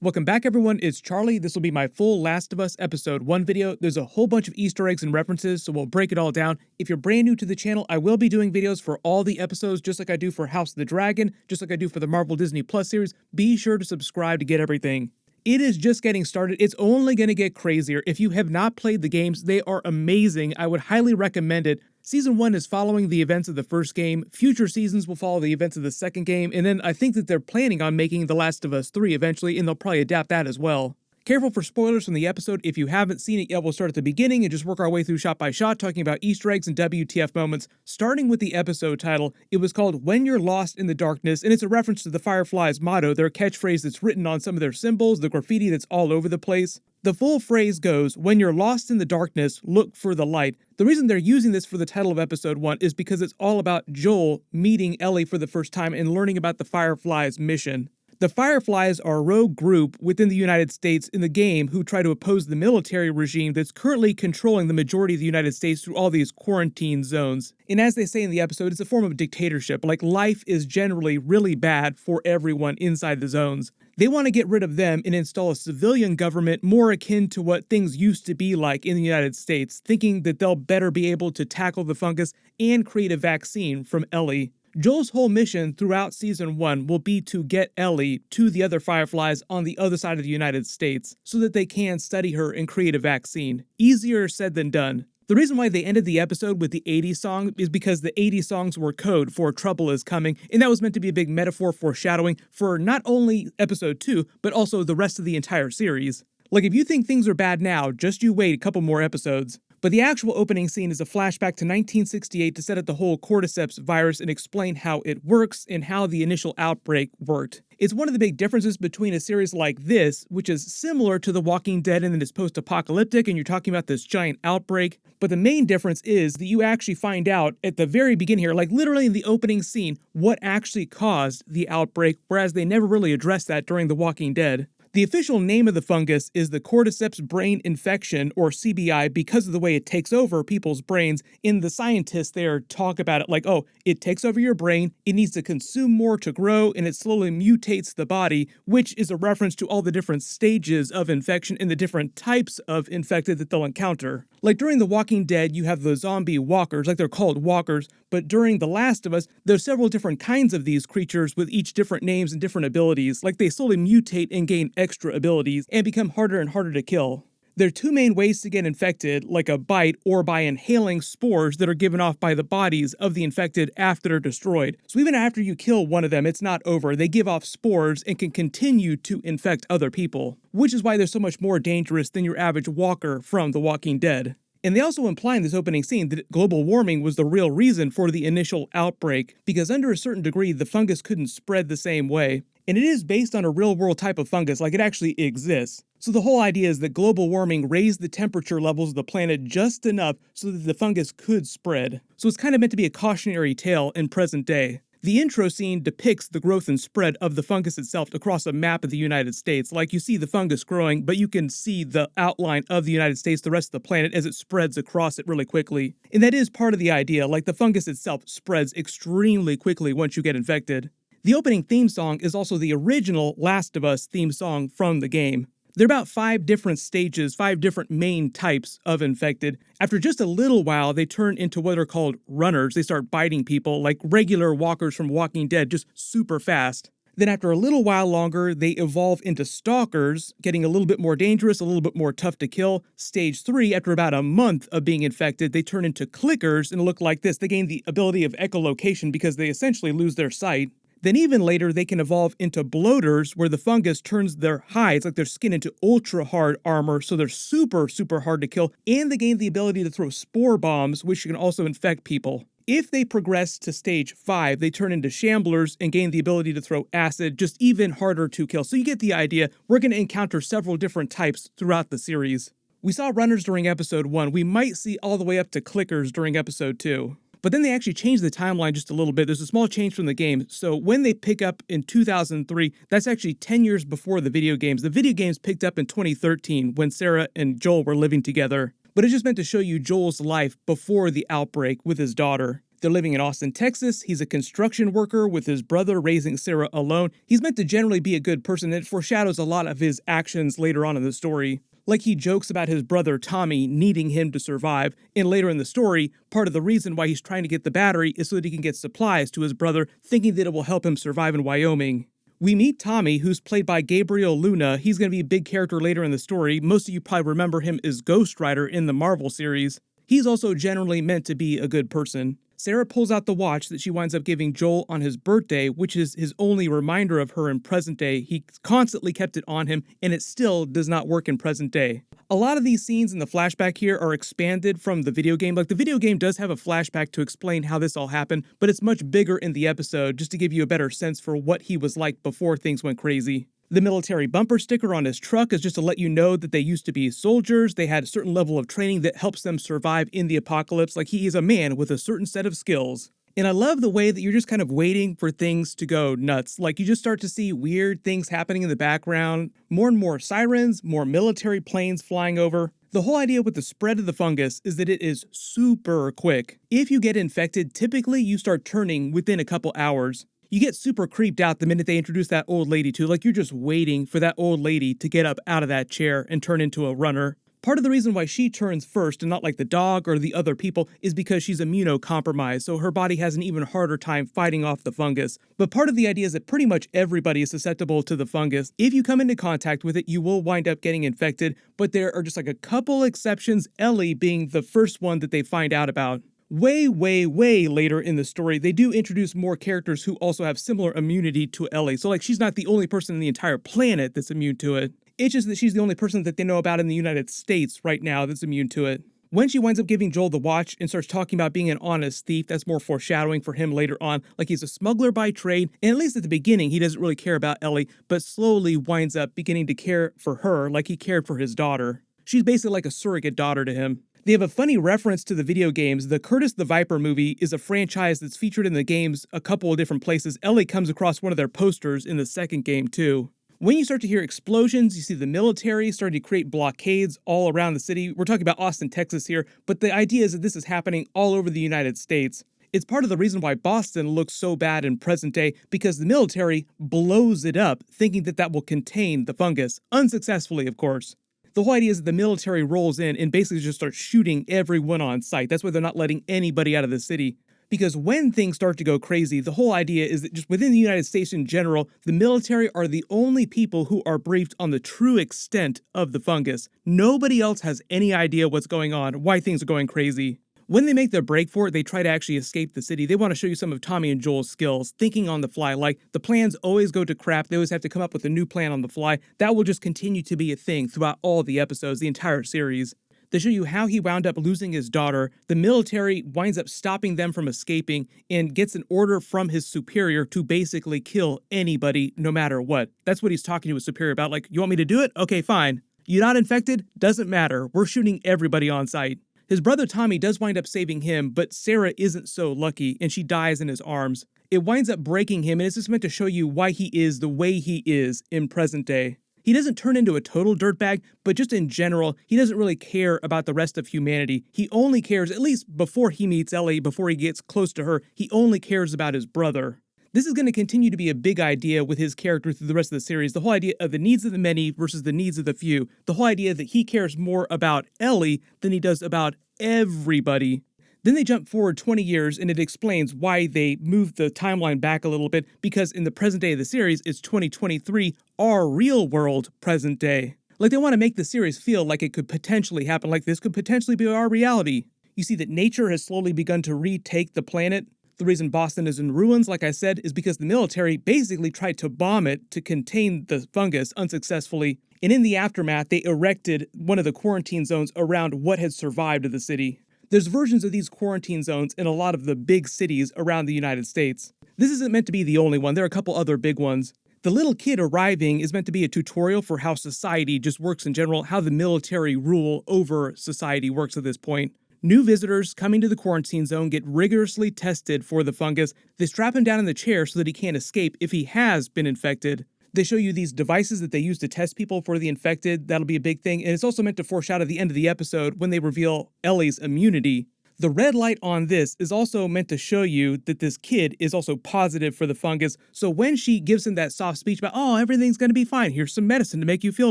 Welcome back everyone, it's Charlie. This will be my full Last of Us Episode 1 video. There's a whole bunch of Easter eggs and references, so we'll break it all down. If you're brand new to the channel, I will be doing videos for all the episodes, just like I do for House of the Dragon, just like I do for the Marvel Disney Plus series. Be sure to subscribe to get everything. It is just getting started. It's only going to get crazier. If you have not played the games, they are amazing. I would highly recommend it. Season 1 is following the events of the first game, future seasons will follow the events of the second game, and then I think that they're planning on making The Last of Us 3 eventually, and they'll probably adapt that as well. Careful for spoilers from the episode. If you haven't seen it yet, we'll start at the beginning and just work our way through shot by shot, talking about Easter eggs and WTF moments. Starting with the episode title, it was called When You're Lost in the Darkness, and it's a reference to the Fireflies' motto, their catchphrase that's written on some of their symbols, the graffiti that's all over the place. The full phrase goes, when you're lost in the darkness, look for the light. The reason they're using this for the title of episode 1 is because it's all about Joel meeting Ellie for the first time and learning about the Fireflies' mission. The Fireflies are a rogue group within the United States in the game who try to oppose the military regime that's currently controlling the majority of the United States through all these quarantine zones. And as they say in the episode, it's a form of dictatorship, like life is generally really bad for everyone inside the zones. They want to get rid of them and install a civilian government more akin to what things used to be like in the United States, thinking that they'll better be able to tackle the fungus and create a vaccine from Ellie. Joel's whole mission throughout Season 1 will be to get Ellie to the other Fireflies on the other side of the United States so that they can study her and create a vaccine. Easier said than done. The reason why they ended the episode with the 80s song is because the 80s songs were code for Trouble is Coming, and that was meant to be a big metaphor foreshadowing for not only episode 2, but also the rest of the entire series. Like, if you think things are bad now, just you wait a couple more episodes. But the actual opening scene is a flashback to 1968 to set up the whole cordyceps virus and explain how it works and how the initial outbreak worked. It's one of the big differences between a series like this, which is similar to The Walking Dead and then it's post-apocalyptic and you're talking about this giant outbreak, but the main difference is that you actually find out at the very beginning here, like literally in the opening scene, what actually caused the outbreak, whereas they never really addressed that during The Walking Dead. The official name of the fungus is the cordyceps brain infection, or CBI, because of the way it takes over people's brains. And the scientists there talk about it like, oh, it takes over your brain, it needs to consume more to grow, and it slowly mutates the body, which is a reference to all the different stages of infection and the different types of infected that they'll encounter. Like during The Walking Dead, you have the zombie walkers, like they're called walkers, but during The Last of Us, there's several different kinds of these creatures with each different names and different abilities, like they slowly mutate and gain extra abilities and become harder and harder to kill. There are two main ways to get infected, like a bite or by inhaling spores that are given off by the bodies of the infected after they're destroyed. So even after you kill one of them, it's not over. They give off spores and can continue to infect other people, which is why they're so much more dangerous than your average walker from The Walking Dead. And they also imply in this opening scene that global warming was the real reason for the initial outbreak, because under a certain degree, the fungus couldn't spread the same way. And it is based on a real-world type of fungus, like it actually exists. So the whole idea is that global warming raised the temperature levels of the planet just enough so that the fungus could spread. So it's kind of meant to be a cautionary tale in present day. The intro scene depicts the growth and spread of the fungus itself across a map of the United States. Like you see the fungus growing, but you can see the outline of the United States, the rest of the planet, as it spreads across it really quickly. And that is part of the idea, like the fungus itself spreads extremely quickly once you get infected. The opening theme song is also the original Last of Us theme song from the game. There are about 5 different stages, 5 different main types of infected. After just a little while, they turn into what are called runners. They start biting people like regular walkers from Walking Dead, just super fast. Then after a little while longer, they evolve into stalkers, getting a little bit more dangerous, a little bit more tough to kill. Stage 3, after about a month of being infected, they turn into clickers and look like this. They gain the ability of echolocation because they essentially lose their sight. Then even later, they can evolve into bloaters, where the fungus turns their hides, like their skin, into ultra-hard armor, so they're super, super hard to kill, and they gain the ability to throw spore bombs, which can also infect people. If they progress to stage 5, they turn into shamblers and gain the ability to throw acid, just even harder to kill. So you get the idea, we're going to encounter several different types throughout the series. We saw runners during episode 1, we might see all the way up to clickers during episode 2. But then they actually changed the timeline just a little bit. There's a small change from the game. So when they pick up in 2003, that's actually 10 years before the video games. The video games picked up in 2013 when Sarah and Joel were living together. But it's just meant to show you Joel's life before the outbreak with his daughter. They're living in Austin, Texas. He's a construction worker with his brother raising Sarah alone. He's meant to generally be a good person, and it foreshadows a lot of his actions later on in the story. Like he jokes about his brother Tommy needing him to survive, and later in the story, part of the reason why he's trying to get the battery is so that he can get supplies to his brother, thinking that it will help him survive in Wyoming. We meet Tommy, who's played by Gabriel Luna. He's going to be a big character later in the story. Most of you probably remember him as Ghost Rider in the Marvel series. He's also generally meant to be a good person. Sarah pulls out the watch that she winds up giving Joel on his birthday, which is his only reminder of her in present day. He constantly kept it on him, and it still does not work in present day. A lot of these scenes in the flashback here are expanded from the video game. Like, the video game does have a flashback to explain how this all happened, but it's much bigger in the episode just to give you a better sense for what he was like before things went crazy. The military bumper sticker on his truck is just to let you know that they used to be soldiers. They had a certain level of training that helps them survive in the apocalypse. Like, he is a man with a certain set of skills. And I love the way that you're just kind of waiting for things to go nuts. Like, you just start to see weird things happening in the background, more and more sirens, more military planes flying over. The whole idea with the spread of the fungus is that it is super quick. If you get infected, typically you start turning within a couple hours. You get super creeped out the minute they introduce that old lady too, like you're just waiting for that old lady to get up out of that chair and turn into a runner. Part of the reason why she turns first and not like the dog or the other people is because she's immunocompromised, so her body has an even harder time fighting off the fungus. But part of the idea is that pretty much everybody is susceptible to the fungus. If you come into contact with it, you will wind up getting infected, but there are just like a couple exceptions, Ellie being the first one that they find out about. Way later in the story, they do introduce more characters who also have similar immunity to Ellie. So like, she's not the only person in the entire planet that's immune to it. It's just that she's the only person that they know about in the United States right now that's immune to it. When she winds up giving Joel the watch and starts talking about being an honest thief, that's more foreshadowing for him later on. Like, he's a smuggler by trade, and at least at the beginning, he doesn't really care about Ellie, but slowly winds up beginning to care for her like he cared for his daughter. She's basically like a surrogate daughter to him. They have a funny reference to the video games. The Curtis the Viper movie is a franchise that's featured in the games a couple of different places. Ellie comes across one of their posters in the second game too. When you start to hear explosions, you see the military starting to create blockades all around the city. We're talking about Austin, Texas here, but the idea is that this is happening all over the United States. It's part of the reason why Boston looks so bad in present day, because the military blows it up, thinking that that will contain the fungus. Unsuccessfully, of course. The whole idea is that the military rolls in and basically just starts shooting everyone on sight. That's why they're not letting anybody out of the city. Because when things start to go crazy, the whole idea is that just within the United States in general, the military are the only people who are briefed on the true extent of the fungus. Nobody else has any idea what's going on, why things are going crazy. When they make their break for it, they try to actually escape the city. They want to show you some of Tommy and Joel's skills, thinking on the fly. Like, the plans always go to crap. They always have to come up with a new plan on the fly. That will just continue to be a thing throughout all the episodes, the entire series. They show you how he wound up losing his daughter. The military winds up stopping them from escaping and gets an order from his superior to basically kill anybody, no matter what. That's what he's talking to his superior about. Like, you want me to do it? Okay, fine. You're not infected? Doesn't matter. We're shooting everybody on sight. His brother Tommy does wind up saving him, but Sarah isn't so lucky, and she dies in his arms. It winds up breaking him, and it's just meant to show you why he is the way he is in present day. He doesn't turn into a total dirtbag, but just in general, he doesn't really care about the rest of humanity. He only cares, at least before he meets Ellie, before he gets close to her, he only cares about his brother. This is going to continue to be a big idea with his character through the rest of the series. The whole idea of the needs of the many versus the needs of the few. The whole idea that he cares more about Ellie than he does about everybody. Then they jump forward 20 years, and it explains why they moved the timeline back a little bit, because in the present day of the series, it's 2023, our real world present day. Like, they want to make the series feel like it could potentially happen, like this could potentially be our reality. You see that nature has slowly begun to retake the planet. The reason Boston is in ruins, like I said, is because the military basically tried to bomb it to contain the fungus unsuccessfully. And in the aftermath, they erected one of the quarantine zones around what had survived of the city. There's versions of these quarantine zones in a lot of the big cities around the United States. This isn't meant to be the only one. There are a couple other big ones. The little kid arriving is meant to be a tutorial for how society just works in general, how the military rule over society works at this point. New visitors coming to the quarantine zone get rigorously tested for the fungus. They strap him down in the chair so that he can't escape if he has been infected. They show you these devices that they use to test people for the infected. That'll be a big thing. And it's also meant to foreshadow the end of the episode when they reveal Ellie's immunity. The red light on this is also meant to show you that this kid is also positive for the fungus, so when she gives him that soft speech about, oh, everything's gonna be fine, here's some medicine to make you feel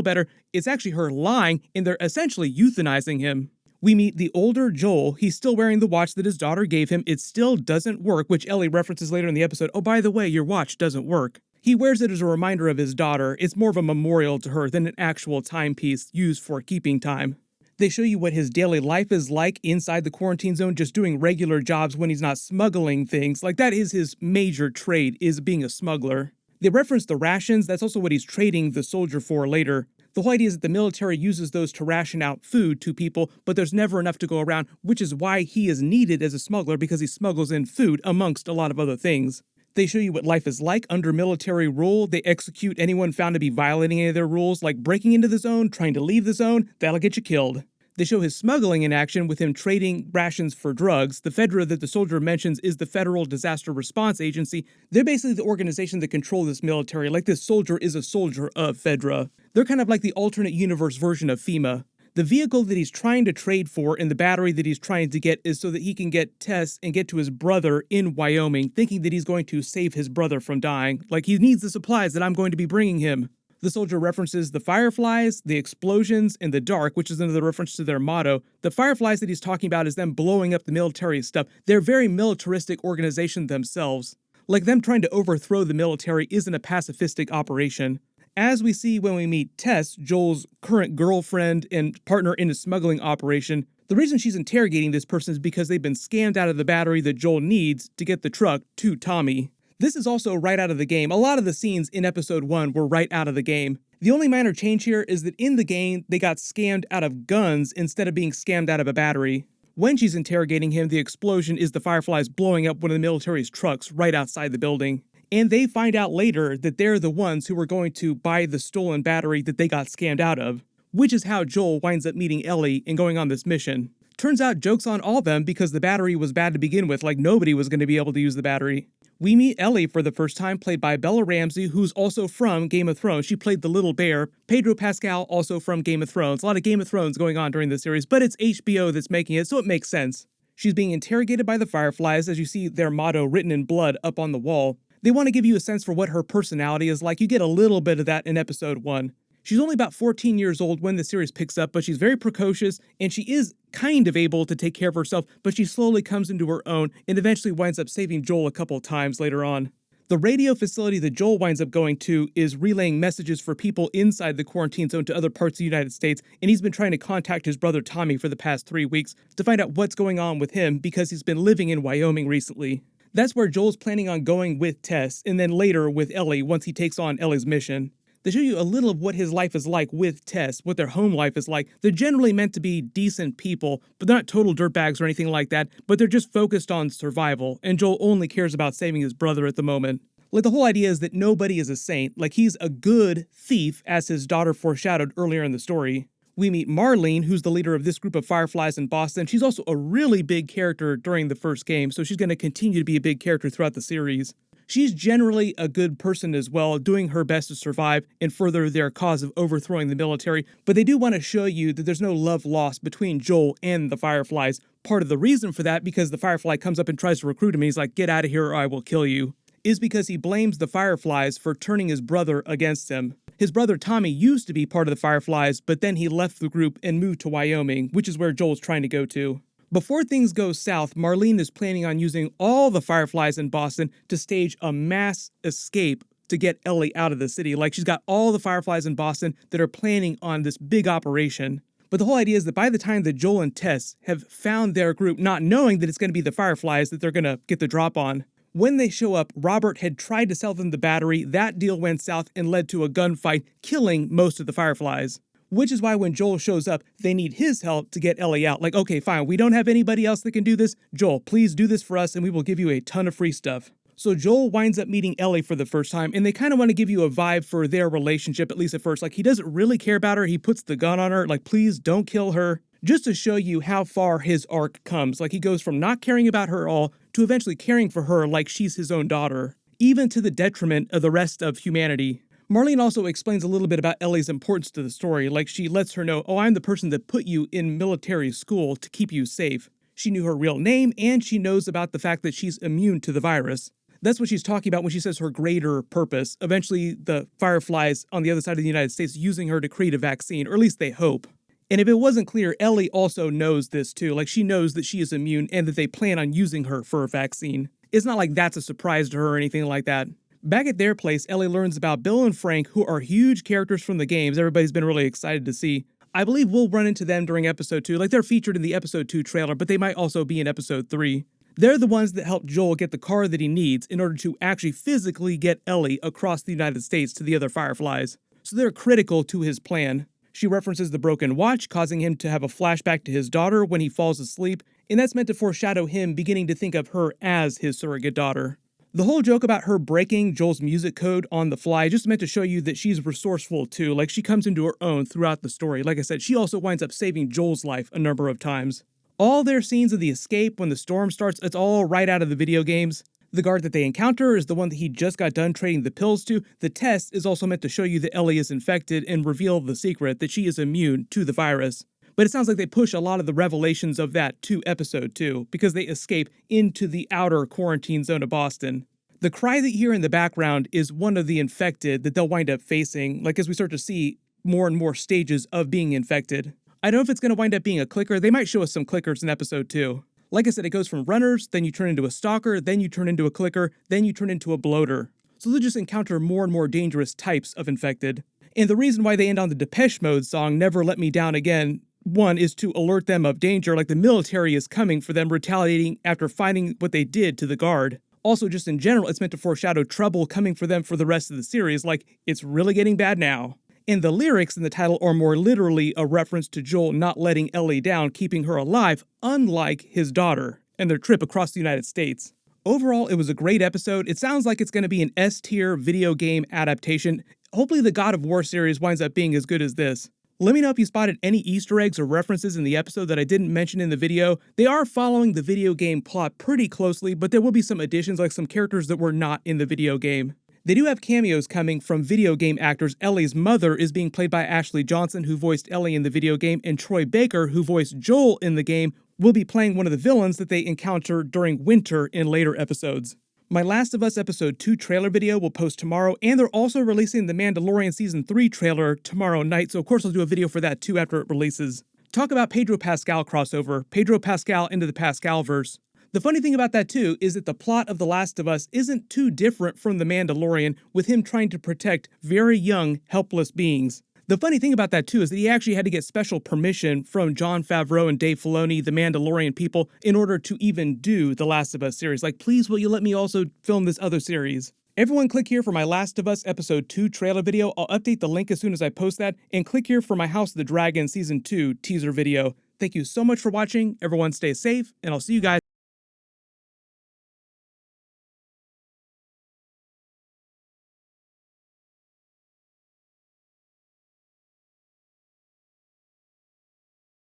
better, it's actually her lying, and they're essentially euthanizing him. We meet the older Joel. He's still wearing the watch that his daughter gave him. It still doesn't work, which Ellie references later in the episode. Oh, by the way, your watch doesn't work. He wears it as a reminder of his daughter. It's more of a memorial to her than an actual timepiece used for keeping time. They show you what his daily life is like inside the quarantine zone, just doing regular jobs when he's not smuggling things. Like, that is his major trade, is being a smuggler. They reference the rations. That's also what he's trading the soldier for later. The whole idea is that the military uses those to ration out food to people, but there's never enough to go around, which is why he is needed as a smuggler, because he smuggles in food amongst a lot of other things. They show you what life is like under military rule. They execute anyone found to be violating any of their rules, like breaking into the zone, trying to leave the zone. That'll get you killed. They show his smuggling in action with him trading rations for drugs. The Fedra that the soldier mentions is the Federal Disaster Response Agency. They're basically the organization that control this military, like this soldier is a soldier of Fedra. They're kind of like the alternate universe version of FEMA. The vehicle that he's trying to trade for and the battery that he's trying to get is so that he can get Tess and get to his brother in Wyoming, thinking that he's going to save his brother from dying. Like, he needs the supplies that I'm going to be bringing him. The soldier references the fireflies, the explosions, and the dark, which is another reference to their motto. The fireflies that he's talking about is them blowing up the military stuff. They're very militaristic organization themselves. Like, them trying to overthrow the military isn't a pacifistic operation. As we see when we meet Tess, Joel's current girlfriend and partner in a smuggling operation, the reason she's interrogating this person is because they've been scammed out of the battery that Joel needs to get the truck to Tommy. This is also right out of the game. A lot of the scenes in episode 1 were right out of the game. The only minor change here is that in the game, they got scammed out of guns instead of being scammed out of a battery. When she's interrogating him, the explosion is the fireflies blowing up one of the military's trucks right outside the building. And they find out later that they're the ones who were going to buy the stolen battery that they got scammed out of, which is how Joel winds up meeting Ellie and going on this mission. Turns out, joke's on all of them because the battery was bad to begin with, like nobody was going to be able to use the battery. We meet Ellie for the first time, played by Bella Ramsey, who's also from Game of Thrones. She played the little bear. Pedro Pascal, also from Game of Thrones. A lot of Game of Thrones going on during this series, but it's HBO that's making it, so it makes sense. She's being interrogated by the Fireflies, as you see their motto written in blood up on the wall. They want to give you a sense for what her personality is like. You get a little bit of that in episode 1. She's only about 14 years old when the series picks up, but she's very precocious, and she is kind of able to take care of herself, but she slowly comes into her own and eventually winds up saving Joel a couple times later on. The radio facility that Joel winds up going to is relaying messages for people inside the quarantine zone to other parts of the United States, and he's been trying to contact his brother Tommy for the past 3 weeks to find out what's going on with him because he's been living in Wyoming recently. That's where Joel's planning on going with Tess, and then later with Ellie once he takes on Ellie's mission. They show you a little of what his life is like with Tess, what their home life is like. They're generally meant to be decent people, but they're not total dirtbags or anything like that, but they're just focused on survival, and Joel only cares about saving his brother at the moment. Like, the whole idea is that nobody is a saint. Like, he's a good thief, as his daughter foreshadowed earlier in the story. We meet Marlene, who's the leader of this group of Fireflies in Boston. She's also a really big character during the first game, so she's going to continue to be a big character throughout the series. She's generally a good person as well, doing her best to survive and further their cause of overthrowing the military, but they do want to show you that there's no love lost between Joel and the Fireflies. Part of the reason for that, because the Firefly comes up and tries to recruit him and he's like, "Get out of here or I will kill you," is because he blames the Fireflies for turning his brother against him. His brother Tommy used to be part of the Fireflies, but then he left the group and moved to Wyoming, which is where Joel's trying to go to. Before things go south, Marlene is planning on using all the Fireflies in Boston to stage a mass escape to get Ellie out of the city. Like, she's got all the Fireflies in Boston that are planning on this big operation. But the whole idea is that by the time that Joel and Tess have found their group, not knowing that it's going to be the Fireflies that they're going to get the drop on, when they show up, Robert had tried to sell them the battery. That deal went south and led to a gunfight, killing most of the Fireflies. Which is why when Joel shows up, they need his help to get Ellie out. Like, okay, fine, we don't have anybody else that can do this. Joel, please do this for us and we will give you a ton of free stuff. So Joel winds up meeting Ellie for the first time, and they kind of want to give you a vibe for their relationship, at least at first. Like, he doesn't really care about her. He puts the gun on her, like, please don't kill her. Just to show you how far his arc comes. Like, he goes from not caring about her at all to eventually caring for her like she's his own daughter, even to the detriment of the rest of humanity. Marlene also explains a little bit about Ellie's importance to the story, like she lets her know, "Oh, I'm the person that put you in military school to keep you safe." She knew her real name, and she knows about the fact that she's immune to the virus. That's what she's talking about when she says her greater purpose. Eventually, the Fireflies on the other side of the United States using her to create a vaccine, or at least they hope. And if it wasn't clear, Ellie also knows this too. Like, she knows that she is immune and that they plan on using her for a vaccine. It's not like that's a surprise to her or anything like that. Back at their place, Ellie learns about Bill and Frank, who are huge characters from the games. Everybody's been really excited to see. I believe we'll run into them during episode 2. Like, they're featured in the episode 2 trailer, but they might also be in episode 3. They're the ones that help Joel get the car that he needs in order to actually physically get Ellie across the United States to the other Fireflies. So they're critical to his plan. She references the broken watch, causing him to have a flashback to his daughter when he falls asleep, and that's meant to foreshadow him beginning to think of her as his surrogate daughter. The whole joke about her breaking Joel's music code on the fly just meant to show you that she's resourceful too, like she comes into her own throughout the story. Like I said, she also winds up saving Joel's life a number of times. All their scenes of the escape when the storm starts, it's all right out of the video games. The guard that they encounter is the one that he just got done trading the pills to. The test is also meant to show you that Ellie is infected and reveal the secret that she is immune to the virus. But it sounds like they push a lot of the revelations of that to episode 2, because they escape into the outer quarantine zone of Boston. The cry that you hear in the background is one of the infected that they'll wind up facing, like as we start to see more and more stages of being infected. I don't know if it's going to wind up being a clicker. They might show us some clickers in episode 2. Like I said, it goes from runners, then you turn into a stalker, then you turn into a clicker, then you turn into a bloater. So they'll just encounter more and more dangerous types of infected. And the reason why they end on the Depeche Mode song, Never Let Me Down Again, one is to alert them of danger, like the military is coming for them, retaliating after finding what they did to the guard. Also, just in general, it's meant to foreshadow trouble coming for them for the rest of the series, like, it's really getting bad now. And the lyrics in the title are more literally a reference to Joel not letting Ellie down, keeping her alive, unlike his daughter, and their trip across the United States. Overall, it was a great episode. It sounds like it's going to be an S-tier video game adaptation. Hopefully the God of War series winds up being as good as this. Let me know if you spotted any Easter eggs or references in the episode that I didn't mention in the video. They are following the video game plot pretty closely, but there will be some additions, like some characters that were not in the video game. They do have cameos coming from video game actors. Ellie's mother is being played by Ashley Johnson, who voiced Ellie in the video game, and Troy Baker, who voiced Joel in the game, will be playing one of the villains that they encounter during Winter in later episodes. My Last of Us Episode 2 trailer video will post tomorrow, and they're also releasing the Mandalorian Season 3 trailer tomorrow night, so of course I'll do a video for that too after it releases. Talk about Pedro Pascal crossover, Pedro Pascal into the Pascalverse. The funny thing about that too is that the plot of The Last of Us isn't too different from The Mandalorian, with him trying to protect very young, helpless beings. The funny thing about that too is that he actually had to get special permission from Jon Favreau and Dave Filoni, the Mandalorian people, in order to even do The Last of Us series. Like, please will you let me also film this other series? Everyone click here for my Last of Us Episode 2 trailer video. I'll update the link as soon as I post that, and click here for my House of the Dragon Season 2 teaser video. Thank you so much for watching. Everyone stay safe, and I'll see you guys